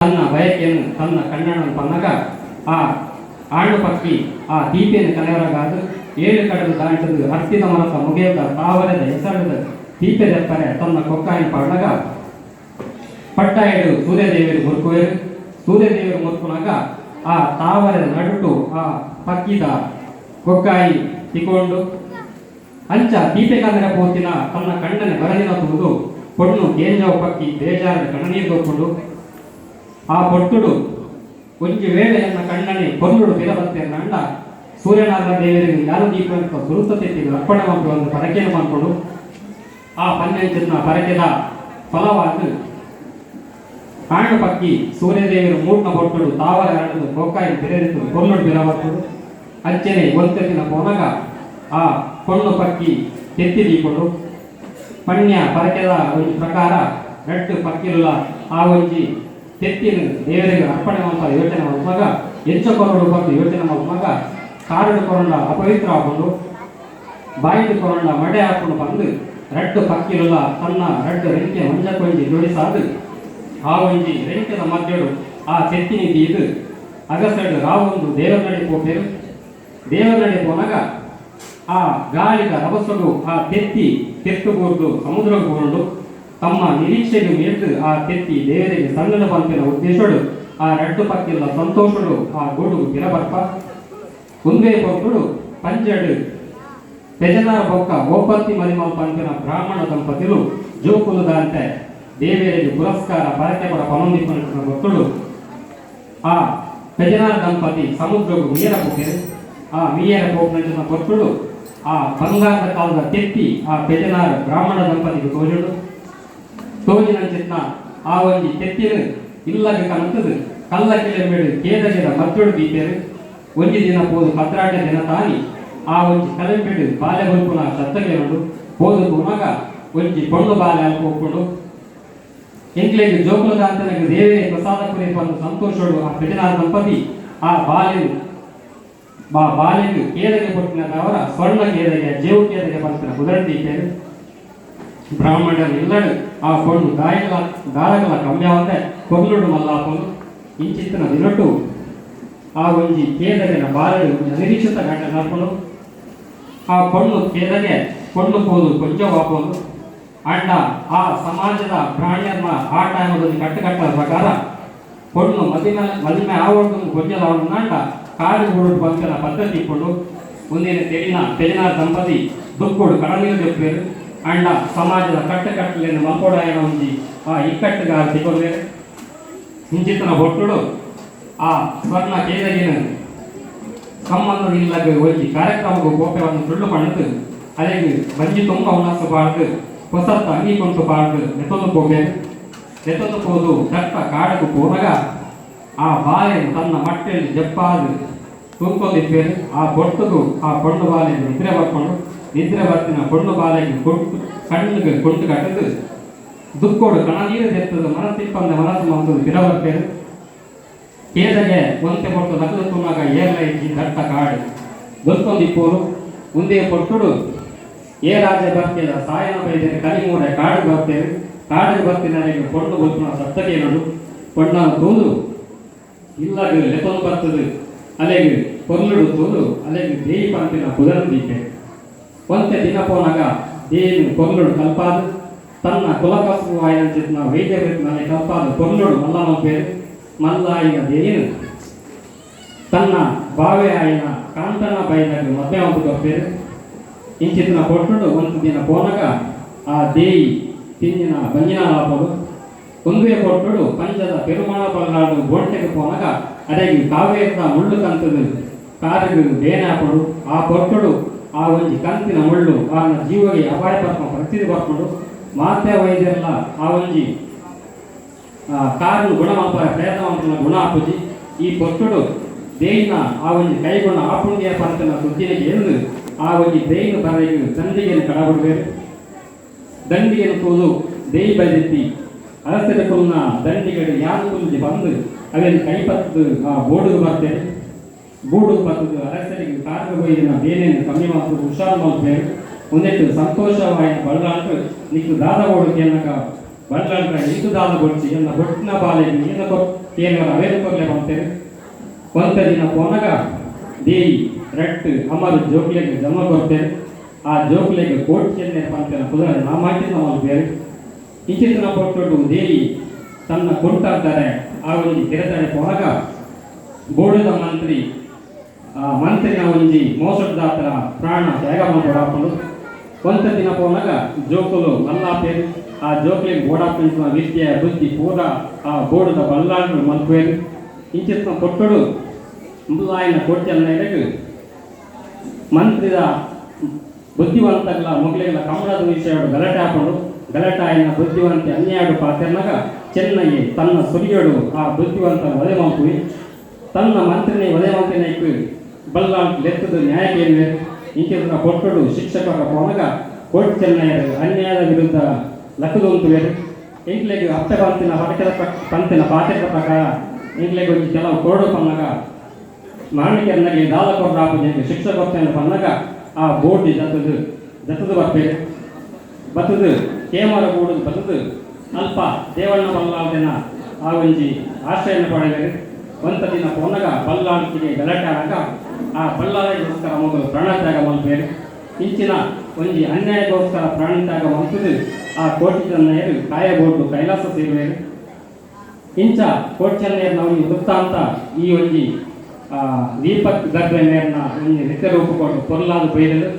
ತನ್ನ ಬಯಕೆಯನ್ನು ತನ್ನ ಕಣ್ಣನ್ನು ಪನ್ನಗ ಆ ಆಳು ಪಕ್ಕಿ ಆ ದೀಪೆಯನ್ನು ಕಲೆಯೊಳಗಾದ ಏಳು ಕಡಲು ದಾಟದು ಹತ್ತಿದ ಮನಸ ಮುಗಿಯದ ತಾವರದ ಹೆಸರದ ದೀಪದೆಪ್ಪರೆ ತನ್ನ ಕೊಕ್ಕಾಯಿ ಪಣ್ಣಗ ಪಟ್ಟ ಹಿಡಿದು ಸೂರ್ಯದೇವರು ಮುರುಕುವರು ಸೂರ್ಯದೇವರು ಮುರುಕುನಾಗ ಆ ತಾವರದ ನಡುಟು ಆ ಪಕ್ಕಿದ ಕೊಕ್ಕಾಯಿ ತಿಕೊಂಡು ಅಂಚ ದೀಪೆಗಾಂದ್ರ ಪೋತಿನ ತನ್ನ ಕಣ್ಣನೆ ಬರದಿನ ತೂದು ಪೊಣ್ಣು ಗೇಂಜಾವ ಪಕ್ಕಿ ಬೇಜಾರದ ಕಣ್ಣನೀರು ತೋಕೊಂಡು ಆ ಪೊಟ್ಟುಡು ಒಂಜಿ ವೇಳೆಯನ್ನ ಕಣ್ಣನೆ ಕೊಲ್ಲುಡು ಬಿರಬತ್ತೇನ ಅಂಡ ಸೂರ್ಯನಾರಾಯಣ ದೇವರಿಗೆ ಯಾರು ದೀಪ ಅಂತ ಸುರುತ ತೆತ್ತಿಗೆ ಅರ್ಪಣೆ ಮಾಡಿ ಒಂದು ಪರಕೆಯನ್ನು ಮಾಡಿಕೊಂಡು ಆ ಪನ್ನೆಂಚಿನ ಪರಕೆದ ಫಲವಾಗಿ ಕಾಣು ಪಕ್ಕಿ ಸೂರ್ಯದೇವರು ಮೂರ್ನ ಪೊಟ್ಟುಡು ತಾವರ ಹರಡು ಕೊಕ್ಕಾಯಿ ಬಿರೆದಿತ್ತು ಕೊಲ್ಲುಡು ಬಿರಬತ್ತುಡು ಅಂಚನೆ ಒಂತೆತ್ತಿನ ಪೋನಗ ಆ ಕೊಣ್ಣು ಪಕ್ಕಿ ತೆತ್ತಿದೀಕೊಂಡು ಪಣ್ಯ ಪರಕೆದ ಒಂದು ಪ್ರಕಾರ ರಟ್ಟು ಪಕ್ಕಿಲ್ಲ ಆ ಒಂಜಿ ತೆತ್ತಿನ ದೇವರಿಗೆ ಅರ್ಪಣೆ ಮಾಡುವ ಯೋಚನೆ ಮಾಡುವಾಗ ಹೆಚ್ಚು ಕೊರಡು ಬಂದು ಯೋಚನೆ ಮಾಡುವಾಗ ಕಾರಡು ಕೊರಂಡ ಅಪವಿತ್ರ ಹಾಕೊಂಡು ಬಾಯಿದು ಕೊರಂಡ ಮಡೆ ಹಾಕೊಂಡು ಬಂದು ರಟ್ಟು ಪಕ್ಕಿಲ್ಲ ತನ್ನ ರಟ್ಟು ರೆಂಕೆ ಮಂಜಕೊಂಜಿ ಜೋಡಿಸಾದು ಆ ಒಂಜಿ ರೆಂಕೆದ ಮಧ್ಯಳು ಆ ತೆತ್ತಿನ ತೀದು ಅಗಸಡು ರಾವೊಂದು ದೇವರ ನಡೆ ಹೋಗ್ತೇವೆ ದೇವರ ನಡೆ ಹೋನಾಗ ಆ ಗಾಳಿಗ ರಭಸಡು ಆ ತೆತ್ತಿ ತೆತ್ತುಗೂರ್ದು ಸಮುದ್ರಕ್ಕೆ ಹೋಗೊಂಡು ತಮ್ಮ ನಿರೀಕ್ಷೆಗೆ ಮೀರ್ದು ಆ ತೆತ್ತಿ ದೇವರಿಗೆ ಸಣ್ಣನ ಪಂಪಿನ ಉದ್ದೇಶಡು ಆ ರಡ್ಡು ಪಕ್ಕಿಲ್ಲ ಸಂತೋಷಡು ಆ ಗೂಡು ಗಿರಬರ್ಪ ಕುಂದೇ ಪೊಕ್ಕುಡು ಪಂಜಡು ಪೆಜನಾರ ಬೊಕ್ಕ ಓಪತ್ತಿ ಮರಿಮಲ್ ಪಂಪಿನ ಬ್ರಾಹ್ಮಣ ದಂಪತಿಗಳು ಜೋಕುಲದಂತೆ ದೇವರಿಗೆ ಪುರಸ್ಕಾರ ಪರಕೆ ಬರ ಪನೊಂದಿಪ್ಪನ ಗೊತ್ತುಡು ಆ ಪೆಜನಾರ ದಂಪತಿ ಸಮುದ್ರಗೂ ಮೀರ ಪೋಕೆರು ಆ ಮೀಯರ ಪೋಕ್ನ ಕೊಟ್ಟುಡು ಆ ಬಂಗಾರದ ಕಾಲದ ತೆತ್ತಿ ಆ ಪೆಜನಾರ ಬ್ರಾಹ್ಮಣ ದಂಪತಿಗೆ ತೋಜುಡು ತೋಜಿನಂಚಿನ ಆ ಒಂಜಿ ತೆತ್ತಿನ ಇಲ್ಲಗೆ ಕನತದು ಕಲ್ಲ ಕಿಲಂಬೇಡು ಕೇದಗೆದ ಮತ್ತೊಡು ದೀಪೇರು ಒಂಜಿ ದಿನ ಪೋದು ಭದ್ರಾಟ ದಿನ ತಾನಿ ಆ ಒಂಜಿ ಕಲಂಬೇಡು ಬಾಲ್ಯ ಬಲ್ಪುನ ಶತ್ತಗೆರಡು ಪೋದು ಪುನಗ ಒಂಜಿ ಪೊಣ್ಣು ಬಾಲ್ಯ ಅಲ್ಪ ಹೋಗ್ಕೊಂಡು ಎಂಕ್ಲೆಗೆ ಜೋಕುಲದಾಂತನಿಗೆ ದೇವೇ ಪ್ರಸಾದ ಪುರಿ ಬಂದು ಸಂತೋಷಡು ಆ ಪೆಜನಾರ ದಂಪತಿ ಆ ಬಾಲ್ಯಗೆ ಕೇದಗೆ ಕೊಟ್ಟಿನವರ ಸ್ವರ್ಣ ಕೇದಗೆ ಜೇವು ಕೇದಗೆ ಬಂತಿನ ಕುದರ ದೀಪೇರು ಬ್ರಾಹ್ಮಣರು ಇಲ್ಲಡು ಆ ಪೊಣ್ಣು ಗಾಳಗಳ ಕಮ್ಯಾವಂತೆ ಕೊಲ್ಲುಡು ಮಲ್ಲಾಪನು ಇಂಚಿತ್ತಿನ ದಿನಟ್ಟು ಆ ಒಂಜಿ ಕೇದಗೆನ ಬಾಲಡು ನಿರೀಕ್ಷಿತ ಗಂಟೆ ನಡ್ಕೊಂಡು ಆ ಪೊಣ್ಣು ಕೇದಗೆ ಪೊಣ್ಣು ಪೋದು ಕೊಂಚ ವಾಪೋದು ಅಂಡ ಆ ಸಮಾಜದ ಪ್ರಾಣ್ಯರ್ನ ಆ ಟೈಮದಲ್ಲಿ ಕಟ್ಟುಕಟ್ಟದ ಪ್ರಕಾರ ಪೊಣ್ಣು ಮದಿಮೆ ಆವೊಂದು ಗೊಂಜಲವನ್ನು ಅಂಡ ಕಾಡು ಹುಡುಡು ಬಂಕನ ಪದ್ಧತಿ ಇಟ್ಕೊಂಡು ಮುಂದಿನ ತೆರಿನ ಪೆಜನಾರ ದಂಪತಿ ದುಕ್ಕುಡು ಕಡನೀರು ದೆಪ್ಪೇರು ಅಂಡ ಸಮಾಜದ ಕಟ್ಟುಕಟ್ಟಲೆಯನ್ನು ಮಲ್ಕೋಡಾಯನ ಒಂಜಿ ಆ ಇಕ್ಕಟ್ಟುಗಾರ ಸಿಗೋದೇರು ಹಿಂಚಿತನ ಹೊಟ್ಟುಡು ಆ ಸ್ವರ್ಣ ಕೇದಗಿನ ಸಂಬಂಧವಿಲ್ಲದ ಒಂಜಿ ಕಾರ್ಯಕ್ರಮಕ್ಕೂ ಗೋಪೆಯನ್ನು ಸುಳ್ಳು ಪಡೆದು ಅಲ್ಲಿಗೆ ಬಂಜಿ ತುಂಬ ಉಣಸು ಬಾರ್ದು ಹೊಸತ್ತ ಅಂಗಿಕೊಂಡು ಬಾರ್ದು ನೆತ್ತೊಂದು ಹೋಗ್ಬೇಕು ನೆತ್ತೊಂದು ಹೋದು ದಟ್ಟ ಕಾಡಕು ಹೋದಾಗ ಆ ಬಾಳೆಯನ್ನು ತನ್ನ ಮಟ್ಟೆಯಲ್ಲಿ ಜಪ್ಪಾದು ತೂಕೊಂಡಿದ್ದೇನೆ ಆ ಬೊಟ್ಟುಗೂ ಆ ಪೊಣ್ಣು ಬಾಲೆಯನ್ನು ನಿದ್ರೆ ಬರ್ಕೊಂಡು ನಿದ್ರೆ ಬರ್ತಿನ ಪೊಣ್ಣು ಬಾಲೆಗೆ ಕೊಟ್ಟು ಕಣ್ಣಿಗೆ ಕೊಟ್ಟು ಕಟ್ಟದು ದುಕ್ಕೋಡು ಕಣ ನೀರು ತೆತ್ತದು ಮನಸ್ಸಿಪ್ಪಂದೆ ಮನಸ್ಸು ಮಂತದು ಗಿಡ ಬರ್ತೇನೆ ಕೇದಗೆ ಒಂತೆ ಕೊಟ್ಟು ನಗದು ತುನ್ನಾಗ ಏರ್ಲೈಕಿ ದಟ್ಟ ಕಾಡು ದೊಲ್ಕೊಂದಿಪ್ಪೋರು ಮುಂದೆ ಕೊಟ್ಟುಡು ಏ ರಾಜ ಬರ್ತಿಲ್ಲ ಸಾಯನ ಬೈದರೆ ಕಲಿಮೂಡೆ ಕಾಡು ಬರ್ತೇವೆ ಕಾಡಿಗೆ ಬರ್ತಿನರಿಗೆ ಪೊಣ್ಣು ಗೊತ್ತಿನ ಸತ್ತಗೆ ನೋಡು ಪೊಣ್ಣನ್ನು ತೂದು ಇಲ್ಲಗೆ ಲೆತೊಂದು ಬರ್ತದೆ ಅಲೆಗೆ ಕೊಲ್ಲುಡು ತೂದು ಅಲೆಗೆ ದೇಯಿ ಪಂಪಿನ ಕುದರ ದೀಪೆ ಒಂತೆ ದಿನ ಪೋನಾಗ ದೇವಿನ ಕೊಲ್ಲುಡು ಕಲ್ಪಾದು ತನ್ನ ಕುಲಕಸುವಾಯಂಚಿತ್ನ ವೈದ್ಯರಿಗೆ ಕಲ್ಪಾದು ಕೊಲ್ಲುಡು ಮಲ್ಲಮ್ಮ ಪೇರು ಮಲ್ಲಾಯಿನ ದೇವಿನ ತನ್ನ ಬಾವೆ ಆಯಿನ ಕಾಂತನ ಬೈದಾಗ ಮಧ್ಯ ಒಂದು ಕಪ್ಪೇರು ಇಂಚಿತ್ನ ಕೊಟ್ಟುಡು ಒಂದು ದಿನ ಪೋನಾಗ ಆ ದೇಯಿ ತಿಂಜಿನ ಬಂಜಿನ ಲಾಪಡು ಒಂದೇ ಕೊಟ್ಟುಡು ಪಂಚದ ಪೆರುಮಾಳ ಬಲ್ಲಾಡು ಗೋಟೆಗೆ ಪೋನಾಗ ಅಡೆಗೆ ಕಾವೇರದ ಮುಳ್ಳು ಕಂತದು ಕಾರಿಗೆ ಬೇನಾಪಡು ಆ ಕೊಟ್ಟುಡು ಆ ಒಂಜಿ ಕಂತಿನ ಮುಳ್ಳು ಆ ಜೀವಗೆ ಅಪಾಯ ಪರ್ಮ ಪ್ರತಿದಿ ಬರ್ಕೊಂಡು ಮಾತೆ ವೈದ್ಯರೆಲ್ಲ ಆ ಒಂಜಿ ಕಾರು ಗುಣ ಮಾಡ್ತಾರೆ ಪ್ರಯತ್ನ ಮಾಡ್ತಾನೆ ಗುಣ ಹಾಪುಜಿ ಈ ಕೊಟ್ಟುಡು ದೇಯಿನ ಆ ಒಂಜಿ ಕೈಗುಣ ಆಪುಂಡಿಯ ಪಂತನ ಸುದ್ದಿನಿಗೆ ಎಂದು ಆ ಒಂಜಿ ದೇಯಿನ ಬರೆಗೆ ದಂಡಿಗೆಯನ್ನು ಕಡಬಿಡಬೇಕು ದಂಡಿಗೆಯನ್ನು ತೋದು ದೇಯಿ ಬೈದೆತ್ತಿ ಅರಸರ ಕುಲ್ನ ದಂಡಿಗಳು ಯಾರು ಕುಲ್ಜಿ ಬಂದು ಅವೆಲ್ಲ ಕೈಪತ್ತು ಆ ಬೋರ್ಡುಗೆ ಬರ್ತೇನೆ ಬೋರ್ಡುಗೆ ಬರ್ತದ್ದು ಅರಸರಿಗೆ ಕಾರ್ಗ ಬೈದಿನ ಬೇನೆಯನ್ನು ಕಮ್ಮಿ ಮಾಡ್ತದೆ ಹುಷಾರು ಮಾಡ್ತೇವೆ ಒಂದೆಟ್ಟು ಸಂತೋಷವಾಯಿನ ಬಳ್ಳಾಂಟು ನಿಕ್ಕು ದಾದ ಬೋಡು ಏನಕ ಬಳ್ಳಾಂಟ್ರ ನಿಕ್ಕು ದಾದ ಬೊಡ್ಸಿ ಎಲ್ಲ ಬೊಟ್ಟಿನ ಬಾಲೆಗೆ ನೀನ ಏನವರ ಅವೇನು ಕೊರಲೆ ಬಂತೇವೆ ಕೊಂತ ದಿನ ಪೋನಗ ದೇವಿ ರಟ್ಟು ಅಮರು ಜೋಕ್ಲೆಗೆ ಜನ್ಮ ಕೊಡ್ತೇವೆ ಆ ಜೋಕ್ಲೆಗೆ ಕೋಟ್ ಚೆನ್ನೆ ಪಂತೇನ ಕುದುರೆ ನಾ ಮಾಡಿದ ನಾವು ಬೇರೆ ಇಂಚಿನ ಪೊಟ್ಟು ದೇವಿ ತನ್ನ ಕೊಟ್ಟಾದರೆ ಆ ಒಂದು ಗಿರತಡೆ ಪೋನಗ ಬೋರ್ಡದ ಮಂತ್ರಿನ ಒಂಜಿ ಮೋಸದಾತರ ಪ್ರಾಣ ತ್ಯಾಗ ಮಾಡ್ಕೊಂಡು ಕೊಂತ ದಿನ ಪೋನಾಗ ಜೋಕುಲು ಮಲ್ಲಾಪೇರು ಆ ಜೋಕ್ಲಿಗೆ ಬೋಡಾಪಿನ ವಿದ್ಯೆ ಬುದ್ಧಿ ಪೂರ ಆ ಬೋರ್ಡದ ಬಲ್ಲಾಂಡ್ರು ಮಲ್ಪೇರು ಇಂಚಿನ ಕೊಟ್ಟಡು ಮುಲಾಯಿನ ಕೊಟ್ಟೆಲ್ಲ ಮಂತ್ರಿದ ಬುದ್ಧಿವಂತಗಳ ಮಗಳಿಗೆಲ್ಲ ಕಮಲದ ವಿಷಯ ಗಲಾಟೆ ಹಾಕೊಂಡು ಗಲಾಟೆ ಆಯ್ನ ಬುದ್ಧಿವಂತೆ ಅನ್ಯಾಡು ಪಾತ್ರೆನಾಗ ಚೆನ್ನಾಗಿ ತನ್ನ ಸುರಿಯೋಡು ಆ ಬುದ್ಧಿವಂತನ ಒಲೆ ಮಲ್ಪಿ ತನ್ನ ಮಂತ್ರಿನೇ ಒಲೆ ಮಲ್ಪಿನ ಬಲ್ಲಾಂಟ್ ಲೆತ್ತದ ನ್ಯಾಯಕ್ಕೆ ಇಂಚಿನ ಕೊಟ್ಟಡು ಶಿಕ್ಷಕರ ಪೋನಾಗ ಕೋರ್ಟ್ ಚೆನ್ನೈಯರು ಅನ್ಯಾಯದ ವಿರುದ್ಧ ಲಕ್ಕದೊಂದುವೇರು ಇಂಗ್ಲೆಗೆ ಹಪ್ತೆ ಪಂತಿನ ಪಾತ್ರದ ಪ್ರಕಾರ ಇಂಗ್ಲೆಗೆ ಒಂದು ಕೆಲವು ಕೋಡು ಪನ್ನಗ ಮಾಣಿಕೆಯನ್ನಾಗಿ ದಾಲಕೊಡ್ರ ಹಾಪುಜಂಗೆ ಶಿಕ್ಷಕ ಬರ್ತೇನೆ ಪನ್ನಗ ಆ ಬೋರ್ಡ್ ಜತದು ಬರ್ಬೇರು ಬತ್ತದು ಕೇಮರ ಬೋರ್ಡ್ ಬತ್ತದು ಅಲ್ಪ ದೇವಣ್ಣ ಬಲ್ಲಾಲ್ದಿನ ಆ ಒಂಜಿ ಆಶ್ರಯನ ಪಡೆದರು ಒಂತ ದಿನ ಪೊನ್ನಗ ಬಲ್ಲಾಳ್ತಿಗೆ ಗಲಾಟೆ ಆದಾಗ ಆ ಬಲ್ಲಾಳಿಗೋಸ್ಕರ ಮಗಳು ಪ್ರಾಣತ್ಯಾಗ ಮಲ್ಪೇರು ಇಂಚಿನ ಒಂಜಿ ಅನ್ಯಾಯಕ್ಕೋಸ್ಕರ ಪ್ರಾಣತ್ಯಾಗ ಮಲ್ತದು ಆ ಕೋಟಿ ಚೆನ್ನೈಯರು ಕಾಯಬೋರ್ಡು ಕೈಲಾಸ ಸೇರುವೇರು ಇಂಚ ಕೋಟಿ ಚೆನ್ನೈಯರ್ ನಾವು ವೃತ್ತಾಂತ ಈ ಒಂಜಿ ದೀಪಕ್ ಗರ್ಭೆ ಮೇರ್ನ ಒಂಜಿ ನಿತ್ಯ ರೂಪ ಕೊಟ್ಟು ಪೊರ್ಲಾದ ಬೈದರು